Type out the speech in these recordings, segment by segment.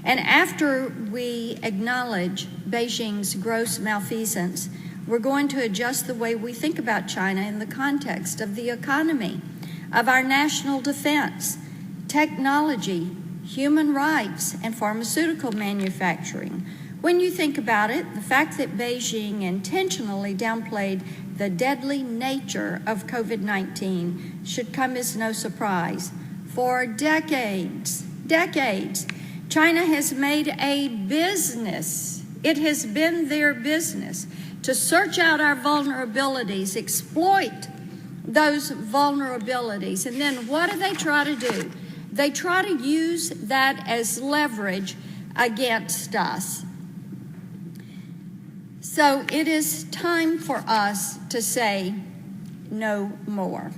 And after we acknowledge Beijing's gross malfeasance, we're going to adjust the way we think about China in the context of the economy, of our national defense, technology, human rights, and pharmaceutical manufacturing. When you think about it, the fact that Beijing intentionally downplayed the deadly nature of COVID-19 should come as no surprise. For decades, China has made a business. It has been their business to search out our vulnerabilities, exploit those vulnerabilities, and then what do they try to do? They try to use that as leverage against us. So it is time for us to say no more.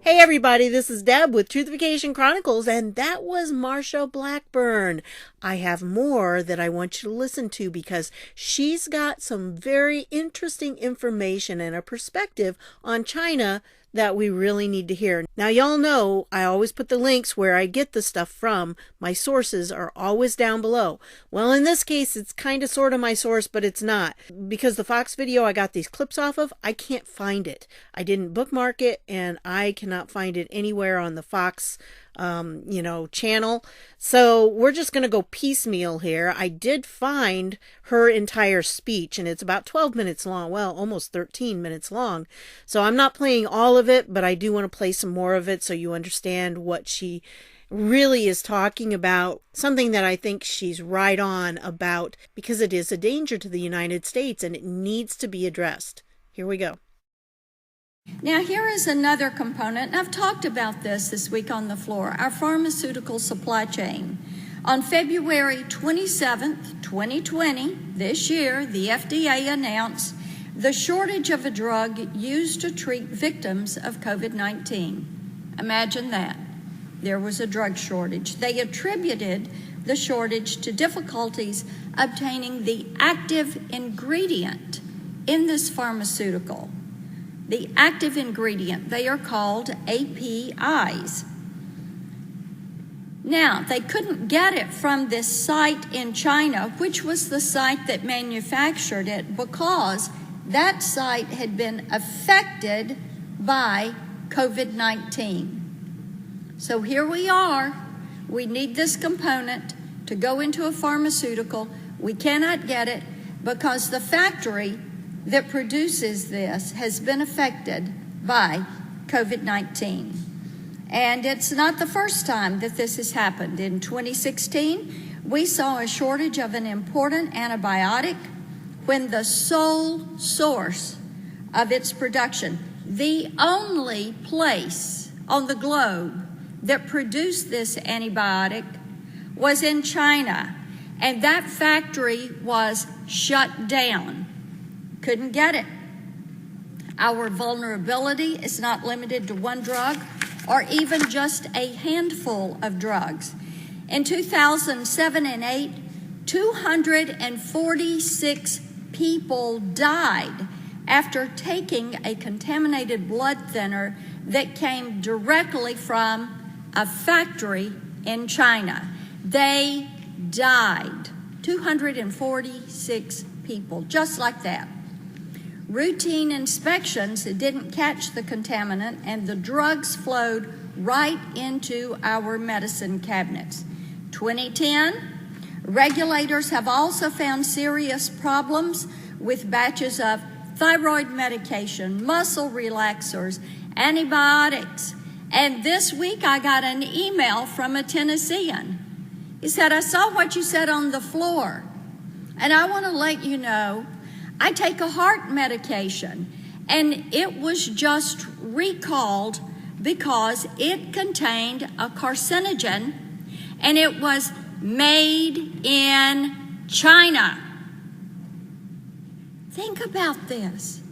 Hey everybody, this is Deb with Truthification Chronicles, and that was Marsha Blackburn. I have more that I want you to listen to because she's got some very interesting information and a perspective on China that we really need to hear. Now, y'all know I always put the links where I get the stuff from. My sources are always down below. Well, in this case, it's kind of sort of my source, but it's not. Because the Fox video I got these clips off of, I can't find it. I didn't bookmark it, and I cannot find it anywhere on the Fox channel. So we're just going to go piecemeal here. I did find her entire speech, and it's about 12 minutes long. Well, almost 13 minutes long. So I'm not playing all of it, but I do want to play some more of it so you understand what she really is talking about. Something that I think she's right on about, because it is a danger to the United States and it needs to be addressed. Here we go. Now, here is another component, and I've talked about this week on the floor, our pharmaceutical supply chain. On February 27th, 2020, this year, the FDA announced the shortage of a drug used to treat victims of COVID-19. Imagine that. There was a drug shortage. They attributed the shortage to difficulties obtaining the active ingredient in this pharmaceutical. The active ingredient, they are called APIs. Now, they couldn't get it from this site in China, which was the site that manufactured it, because that site had been affected by COVID-19. So here we are. We need this component to go into a pharmaceutical. We cannot get it because the factory that produces this has been affected by COVID-19. And it's not the first time that this has happened. In 2016, we saw a shortage of an important antibiotic when the sole source of its production, the only place on the globe that produced this antibiotic, was in China. And that factory was shut down. Couldn't get it. Our vulnerability is not limited to one drug or even just a handful of drugs. In 2007 and 2008, 246 people died after taking a contaminated blood thinner that came directly from a factory in China. They died. 246 people, just like that. Routine inspections didn't catch the contaminant, and the drugs flowed right into our medicine cabinets. 2010, regulators have also found serious problems with batches of thyroid medication, muscle relaxers, antibiotics. And this week I got an email from a Tennessean. He said, I saw what you said on the floor, and I want to let you know I take a heart medication, and it was just recalled because it contained a carcinogen, and it was made in China. Think about this.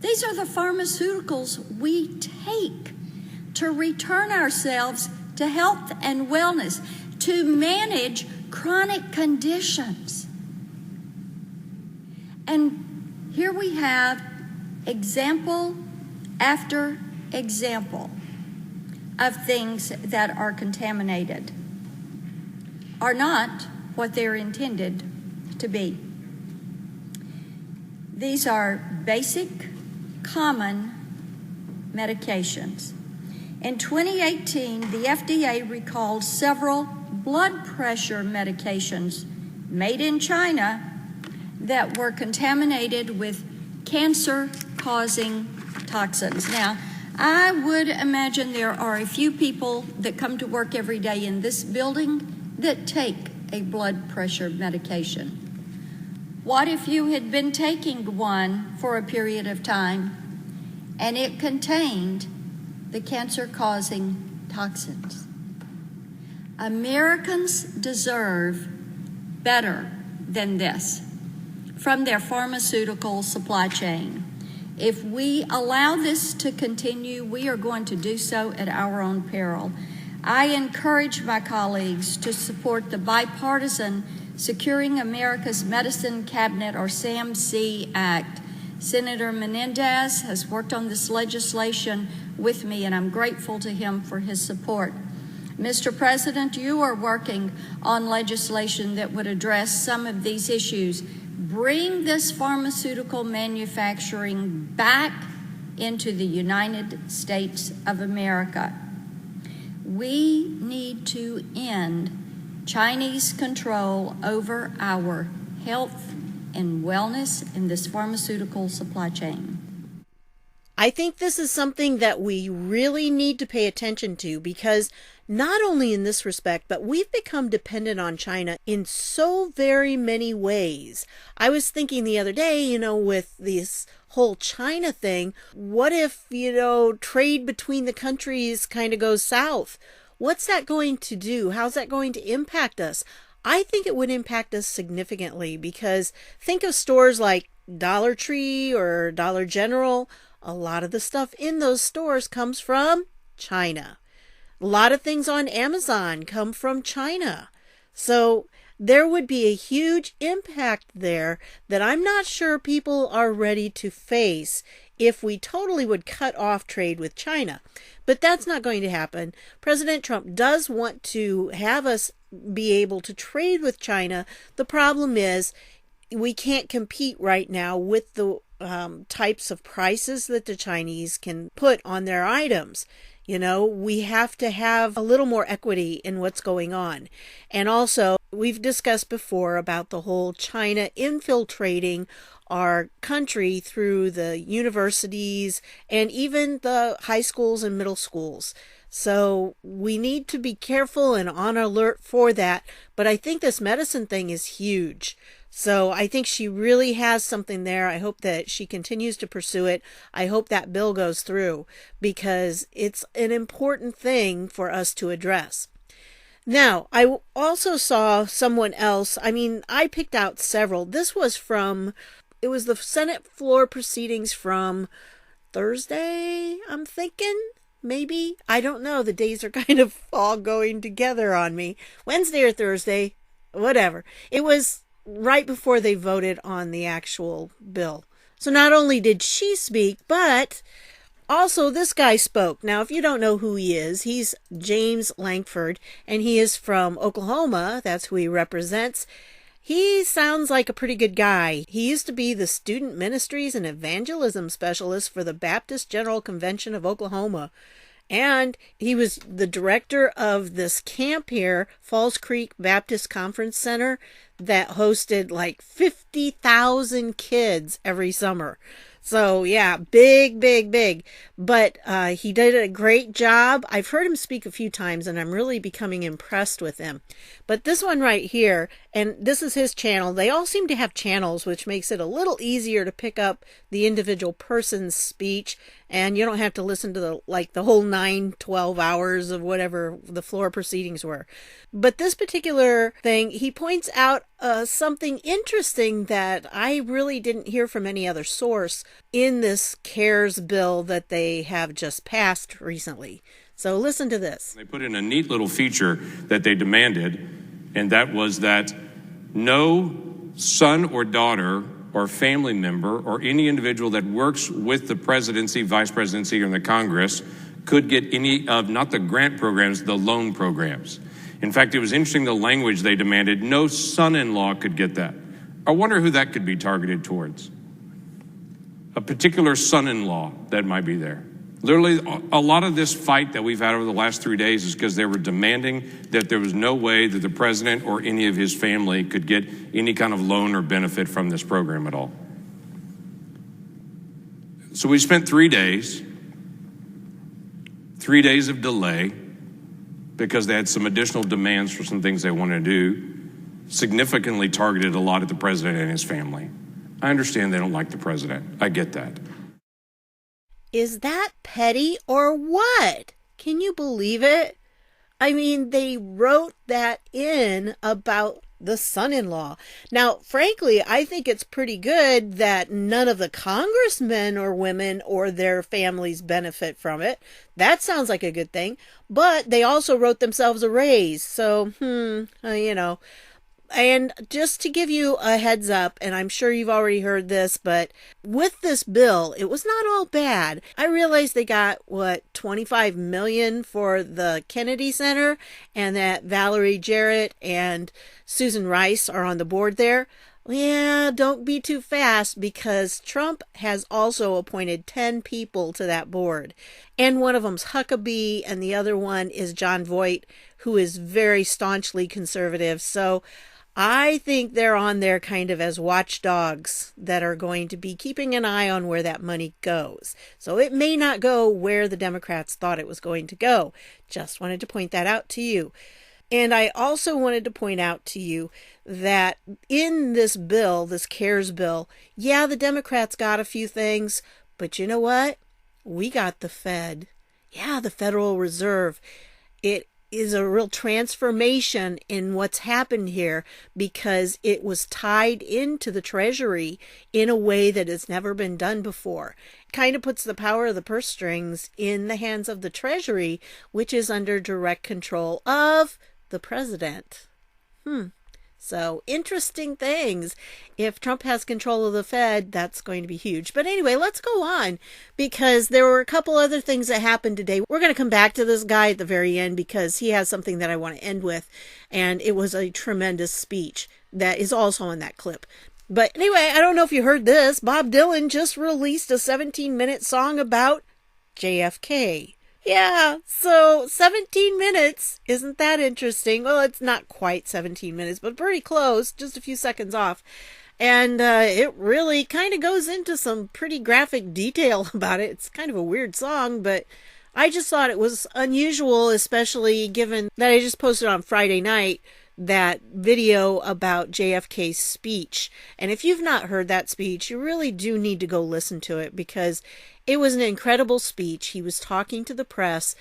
These are the pharmaceuticals we take to return ourselves to health and wellness, to manage chronic conditions. And here we have example after example of things that are contaminated are not what they're intended to be. These are basic, common medications. In 2018, the FDA recalled several blood pressure medications made in China that were contaminated with cancer-causing toxins. Now, I would imagine there are a few people that come to work every day in this building that take a blood pressure medication. What if you had been taking one for a period of time and it contained the cancer-causing toxins? Americans deserve better than this from their pharmaceutical supply chain. If we allow this to continue, we are going to do so at our own peril. I encourage my colleagues to support the bipartisan Securing America's Medicine Cabinet, or SAMC Act. Senator Menendez has worked on this legislation with me, and I'm grateful to him for his support. Mr. President, you are working on legislation that would address some of these issues. Bring this pharmaceutical manufacturing back into the United States of America. We need to end Chinese control over our health and wellness in this pharmaceutical supply chain. I think this is something that we really need to pay attention to, because not only in this respect, but we've become dependent on China in so very many ways. I was thinking the other day, with this whole China thing, what if, trade between the countries kind of goes south? What's that going to do? How's that going to impact us? I think it would impact us significantly, because think of stores like Dollar Tree or Dollar General. A lot of the stuff in those stores comes from China. A lot of things on Amazon come from China. So there would be a huge impact there that I'm not sure people are ready to face if we totally would cut off trade with China. But that's not going to happen. President Trump does want to have us be able to trade with China. The problem is we can't compete right now with the types of prices that the Chinese can put on their items. We have to have a little more equity in what's going on. And also, we've discussed before about the whole China infiltrating our country through the universities and even the high schools and middle schools. So we need to be careful and on alert for that. But I think this medicine thing is huge. So I think she really has something there. I hope that she continues to pursue it. I hope that bill goes through, because it's an important thing for us to address. Now, I also saw someone else. I picked out several. This was it was the Senate floor proceedings from Thursday, I'm thinking. Maybe. I don't know. The days are kind of all going together on me. Wednesday or Thursday, whatever. It was right before they voted on the actual bill. So not only did she speak, but also this guy spoke. Now, if you don't know who he is, he's James Lankford, and he is from Oklahoma. That's who he represents. He sounds like a pretty good guy. He used to be the Student Ministries and Evangelism Specialist for the Baptist General Convention of Oklahoma. And he was the director of this camp here, Falls Creek Baptist Conference Center, that hosted like 50,000 kids every summer. So yeah, big. But he did a great job. I've heard him speak a few times, and I'm really becoming impressed with him. But this one right here, and this is his channel. They all seem to have channels, which makes it a little easier to pick up the individual person's speech, and you don't have to listen to the whole 9-12 hours of whatever the floor proceedings were. But this particular thing, he points out something interesting that I really didn't hear from any other source in this CARES bill that they have just passed recently. So listen to this. They put in a neat little feature that they demanded, and that was that no son or daughter or family member or any individual that works with the presidency, vice presidency, or the Congress could get any of, not the grant programs, the loan programs. In fact, it was interesting the language they demanded. No son-in-law could get that. I wonder who that could be targeted towards. A particular son-in-law that might be there. Literally, a lot of this fight that we've had over the last 3 days is because they were demanding that there was no way that the president or any of his family could get any kind of loan or benefit from this program at all. So we spent 3 days, 3 days of delay, because they had some additional demands for some things they wanted to do, significantly targeted a lot at the president and his family. I understand they don't like the president. I get that. Is that petty or what? Can you believe it? I mean, they wrote that in about the son-in-law. Now, frankly, I think it's pretty good that none of the congressmen or women or their families benefit from it. That sounds like a good thing. But they also wrote themselves a raise. So, And just to give you a heads up, and I'm sure you've already heard this, but with this bill, it was not all bad. I realized they got, $25 million for the Kennedy Center, and that Valerie Jarrett and Susan Rice are on the board there. Yeah, don't be too fast, because Trump has also appointed 10 people to that board. And one of them's Huckabee, and the other one is John Voight, who is very staunchly conservative. So I think they're on there kind of as watchdogs that are going to be keeping an eye on where that money goes. So it may not go where the Democrats thought it was going to go. Just wanted to point that out to you. And I also wanted to point out to you that in this bill, this CARES bill, yeah, the Democrats got a few things, but you know what? We got the Fed. Yeah, the Federal Reserve. It is a real transformation in what's happened here, because it was tied into the Treasury in a way that has never been done before. It kind of puts the power of the purse strings in the hands of the Treasury, which is under direct control of the president. So interesting things. If Trump has control of the Fed, that's going to be huge. But anyway, let's go on, because there were a couple other things that happened today. We're going to come back to this guy at the very end, because he has something that I want to end with. And it was a tremendous speech that is also in that clip. But anyway, I don't know if you heard this. Bob Dylan just released a 17-minute song about JFK. Yeah, so 17 minutes. Isn't that interesting? Well, it's not quite 17 minutes, but pretty close, just a few seconds off. And it really kind of goes into some pretty graphic detail about it. It's kind of a weird song, but I just thought it was unusual, especially given that I just posted on Friday night that video about JFK's speech. And if you've not heard that speech, you really do need to go listen to it, because it was an incredible speech. He was talking to the press.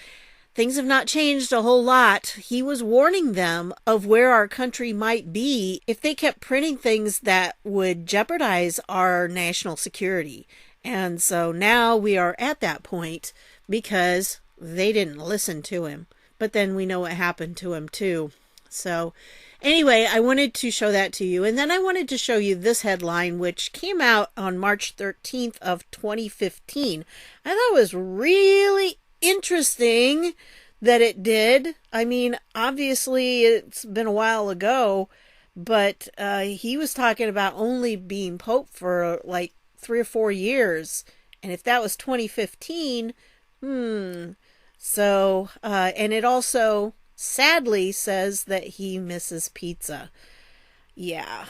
Things have not changed a whole lot. He was warning them of where our country might be if they kept printing things that would jeopardize our national security. And so now we are at that point, because they didn't listen to him. But then we know what happened to him too. So anyway, I wanted to show that to you. And then I wanted to show you this headline, which came out on March 13th of 2015. I thought it was really interesting that it did. I mean, obviously it's been a while ago, but he was talking about only being Pope for like 3 or 4 years. And if that was 2015, So, and it also sadly says that he misses pizza. Yeah,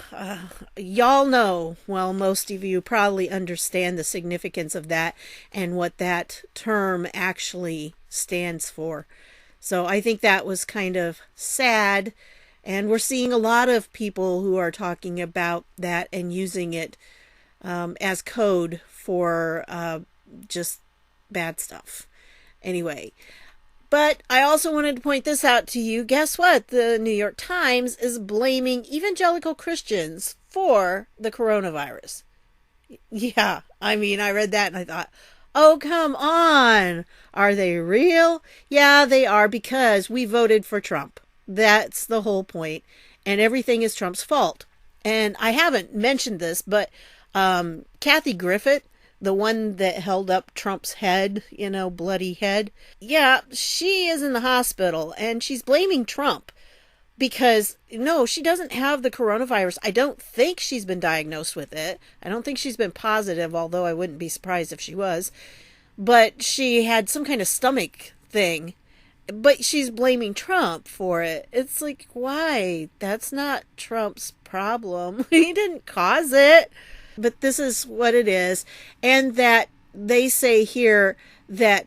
y'all know, well, most of you probably understand the significance of that and what that term actually stands for. So I think that was kind of sad, and we're seeing a lot of people who are talking about that and using it as code for just bad stuff. Anyway, but I also wanted to point this out to you. Guess what? The New York Times is blaming evangelical Christians for the coronavirus. Yeah, I mean, I read that and I thought, oh, come on. Are they real? Yeah, they are, because we voted for Trump. That's the whole point. And everything is Trump's fault. And I haven't mentioned this, but Kathy Griffith, the one that held up Trump's head, bloody head. Yeah, she is in the hospital and she's blaming Trump because no, she doesn't have the coronavirus. I don't think she's been diagnosed with it. I don't think she's been positive, although I wouldn't be surprised if she was. But she had some kind of stomach thing. But she's blaming Trump for it. It's like, why? That's not Trump's problem. He didn't cause it. But this is what it is. And that they say here that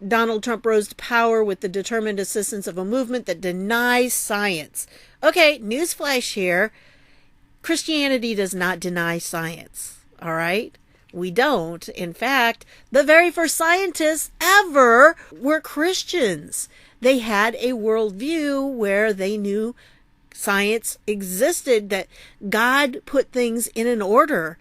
Donald Trump rose to power with the determined assistance of a movement that denies science. Okay, newsflash here. Christianity does not deny science. All right? We don't. In fact, the very first scientists ever were Christians. They had a worldview where they knew science existed, that God put things in an order.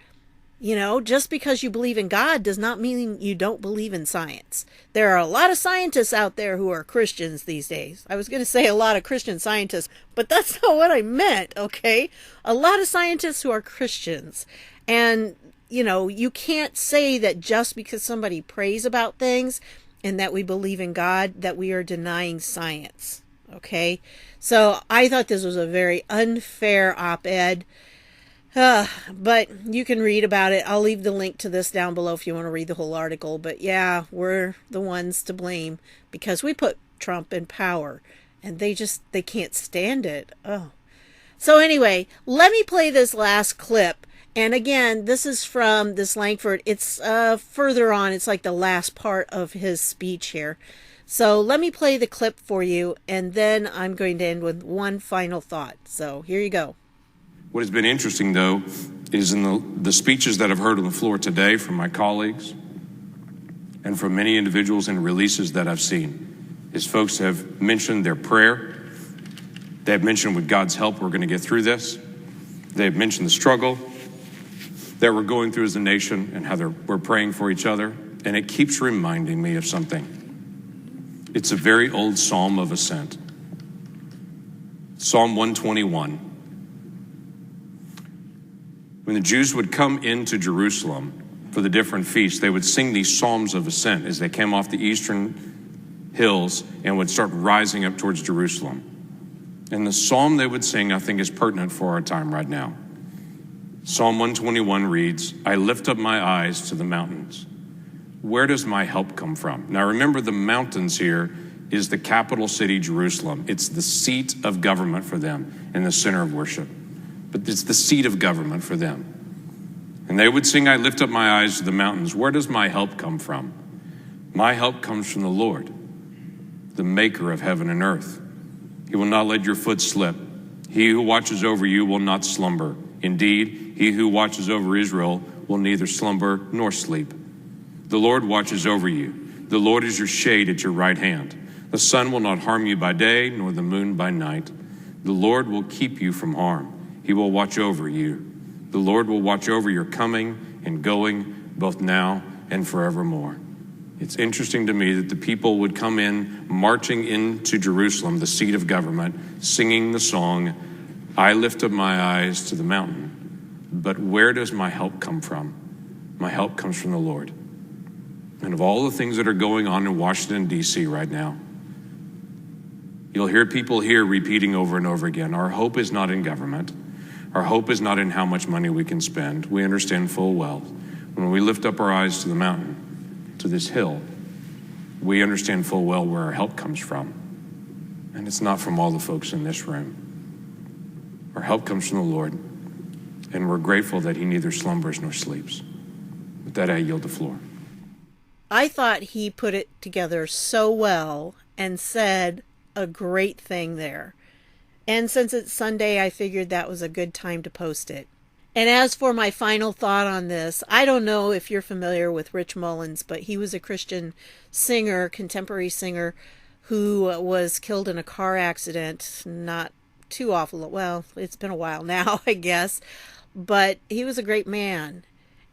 Just because you believe in God does not mean you don't believe in science. There are a lot of scientists out there who are Christians these days. I was going to say a lot of Christian scientists, but that's not what I meant, okay? A lot of scientists who are Christians. And, you can't say that just because somebody prays about things and that we believe in God, that we are denying science, okay? So I thought this was a very unfair op-ed. But you can read about it. I'll leave the link to this down below if you want to read the whole article. But yeah, we're the ones to blame because we put Trump in power and they can't stand it. Oh. So anyway, let me play this last clip. And again, this is from this Lankford. It's further on. It's like the last part of his speech here. So let me play the clip for you. And then I'm going to end with one final thought. So here you go. What has been interesting, though, is in the speeches that I've heard on the floor today from my colleagues and from many individuals and releases that I've seen, is folks have mentioned their prayer. They have mentioned with God's help, we're going to get through this. They have mentioned the struggle that we're going through as a nation and how we're praying for each other. And it keeps reminding me of something. It's a very old Psalm of Ascent. Psalm 121. When the Jews would come into Jerusalem for the different feasts, they would sing these psalms of ascent as they came off the eastern hills and would start rising up towards Jerusalem. And the psalm they would sing, I think, is pertinent for our time right now. Psalm 121 reads, I lift up my eyes to the mountains. Where does my help come from? Now remember, the mountains here is the capital city, Jerusalem. It's the seat of government for them and the center of worship. But it's the seat of government for them. And they would sing, I lift up my eyes to the mountains. Where does my help come from? My help comes from the Lord, the maker of heaven and earth. He will not let your foot slip. He who watches over you will not slumber. Indeed, he who watches over Israel will neither slumber nor sleep. The Lord watches over you. The Lord is your shade at your right hand. The sun will not harm you by day, nor the moon by night. The Lord will keep you from harm. He will watch over you. The Lord will watch over your coming and going, both now and forevermore. It's interesting to me that the people would come in, marching into Jerusalem, the seat of government, singing the song, I lift up my eyes to the mountain. But where does my help come from? My help comes from the Lord. And of all the things that are going on in Washington, D.C. right now, you'll hear people here repeating over and over again, our hope is not in government. Our hope is not in how much money we can spend. We understand full well when we lift up our eyes to the mountain, to this hill, we understand full well where our help comes from. And it's not from all the folks in this room. Our help comes from the Lord, and we're grateful that he neither slumbers nor sleeps. With that, I yield the floor. I thought he put it together so well and said a great thing there. And since it's Sunday, I figured that was a good time to post it. And as for my final thought on this, I don't know if you're familiar with Rich Mullins, but he was a Christian singer, contemporary singer, who was killed in a car accident not too awful. Well, it's been a while now, I guess. But he was a great man.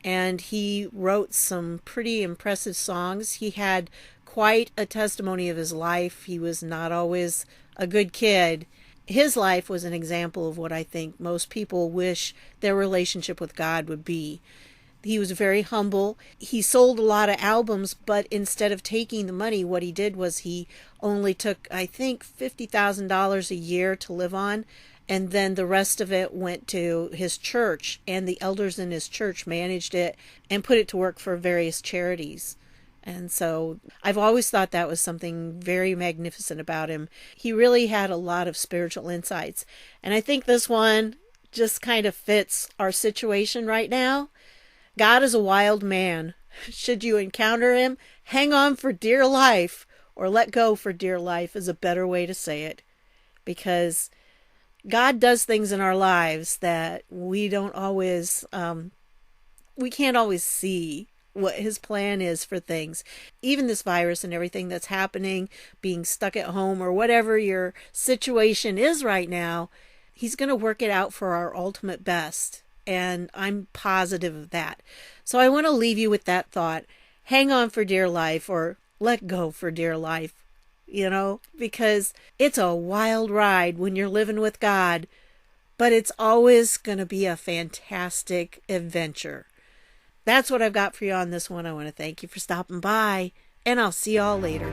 And he wrote some pretty impressive songs. He had quite a testimony of his life. He was not always a good kid. his life was an example of what I think most people wish their relationship with God would be. He was very humble. He sold a lot of albums, but instead of taking the money, what he did was he only took, I think, $50,000 a year to live on. And then the rest of it went to his church, and the elders in his church managed it and put it to work for various charities. And so I've always thought that was something very magnificent about him. He really had a lot of spiritual insights. And I think this one just kind of fits our situation right now. God is a wild man. Should you encounter him, hang on for dear life, or let go for dear life is a better way to say it. Because God does things in our lives that we don't always, we can't always see what his plan is for things. Even this virus and everything that's happening, being stuck at home or whatever your situation is right now, he's going to work it out for our ultimate best. And I'm positive of that. So I want to leave you with that thought. Hang on for dear life, or let go for dear life, because it's a wild ride when you're living with God, but it's always going to be a fantastic adventure. That's what I've got for you on this one. I want to thank you for stopping by, and I'll see y'all later.